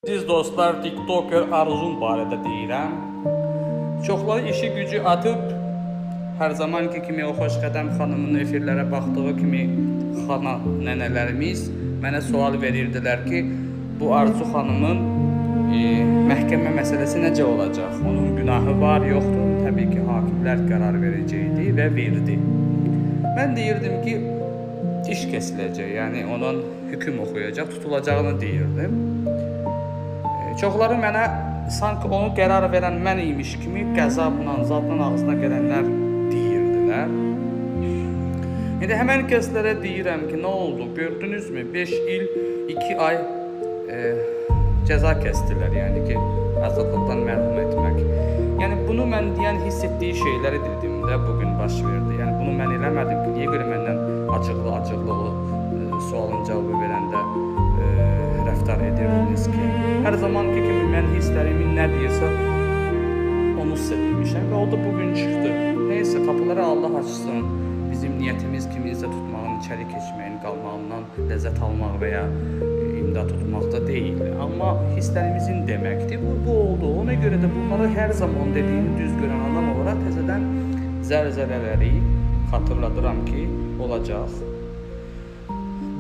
Siz dostlar, TikToker Arzum barədə deyirəm. Çoxları işi gücü atıb, hər zamanki kimi o Xoşqədəm xanımın efirlərə baxdığı kimi xana nənələrimiz mənə sual verirdilər ki, bu Arzu xanımın məhkəmə məsələsi necə olacaq? Onun günahı var, yoxdur? Təbii ki, hakimlər qərar verəcəkdi və verdi. Mən deyirdim ki, iş kəsiləcək, yəni onun hüküm oxuyacaq, tutulacağını deyirdim. Çoxları mənə sanki onu qərar verən mən imiş kimi qəzabla, zadla ağzına gələnlər deyirdilər. İndi həmən kəslərə deyirəm ki, nə oldu? Gördünüzmü? 5 il, 2 ay cəza kəsdilər, yəni ki, azadlıqdan məhrum etmək. Yəni bunu mən deyən hiss etdiyi şeyləri dedim də bugün baş verdi. Yəni bunu mən eləmədim ki, niyə görə məndən acıqlı sualın cavabı verəndə rəftar edirdiniz ki, hər zamanki kimi mən hisslərimin nə deyirsə onu sizə demişəm və o da bugün çıxdı. Neysə, qapıları Allah açsın. Bizim niyyətimiz kiminizə tutmağın, içəri keçməyin, qalmağından ləzzət almaq və ya imdad tutmaqda deyil. Amma hisslərimizin deməkdir. Bu oldu. Ona görə də bunları hər zaman dediyini düz görən adam olaraq təzədən zəlzələləri xatırladıram ki, olacaq.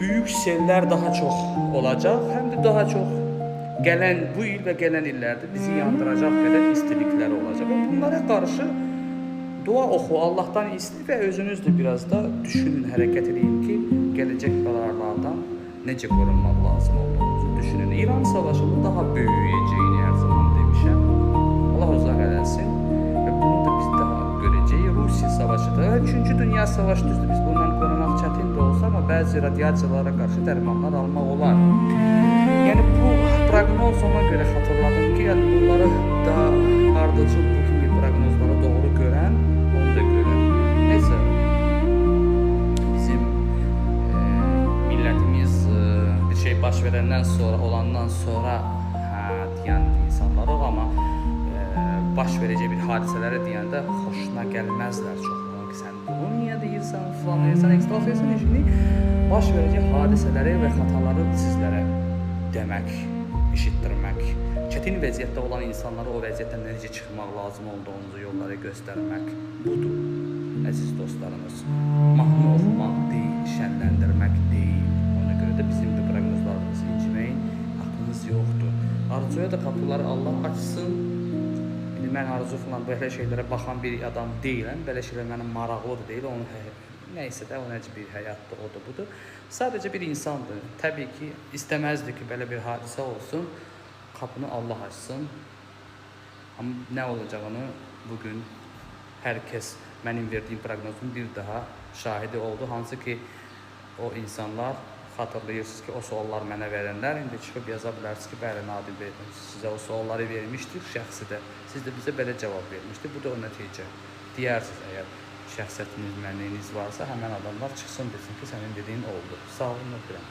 Büyük sellər daha çox olacaq, həm də daha çox gələn bu il və gələn illərdə bizi yandıracaq qədər istiliklər olacaq. Bunlara qarşı dua oxu, Allahdan istə və özünüz də biraz da düşünün, hərəkət edin ki, gələcək bəlalardan necə qorunmaq lazım olduğunuzu düşünün. İran savaşını daha böyüyəcəyini hər zaman demişəm. Allah uzaq eləsin və bunu da biz daha görəcəyik. Rusiya savaşıdır. 3-cü Dünya savaşı düzdür. Biz bundan qorumaq çətin də olsa, amma bəzi radiasiyalara qarşı dərmanlar almaq olar. Yəni bu proqnoz ona görə xatırladım ki, yəni bunları daha ardıcıl bu kimi proqnozlara doğru görən, onu da görən. Neysə, bizim millətimiz bir şey baş verəndən sonra, olandan sonra deyən insanlar o, amma baş verəcək bir hadisələrə deyəndə xoşuna gəlməzlər çox. Sən bunu niyə deyirsən, falan deyirsən, ekstrasiyasın işini baş verəcək hadisələri və xataları sizlərə demək, eşitdirmək, çətin vəziyyətdə olan insanlara o vəziyyətdən necə çıxmaq lazım olduğunuzu yolları göstərmək budur, əziz dostlarımız. Mahnı oxumaq deyil, şənləndirmək deyil. Ona görə də bizim də proqnozlarımızı inciməyin haqqımız yoxdur. Arzuya da qapıları Allah açsın. Mən Arzu falan belə şeylərə baxan bir adam deyiləm. Belə şeylər mənim maraqlı da deyil. Nəysə də, o necə bir həyatdır, o da budur. Sadəcə bir insandır. Təbii ki, istəməzdi ki, belə bir hadisə olsun. Qapını Allah açsın. Amma nə olacağını bugün hər kəs mənim verdiyim proqnozun bir daha şahidi oldu. Hansı ki, o insanlar xatırlayırsınız ki, o suallar mənə verənlər indi çıxıb yaza bilərsiniz ki, bəli, Nadil bəy, sizə o sualları vermişdik, şəxsi də. Siz də bizə belə cavab vermişdik. Bu da o nəticə. Deyərsiniz, əgər şəxsiyyətiniz, mənliyiniz varsa, həmən adamlar çıxsın desin ki, sənin dediyin oldu. Sağ olun, öpürəm.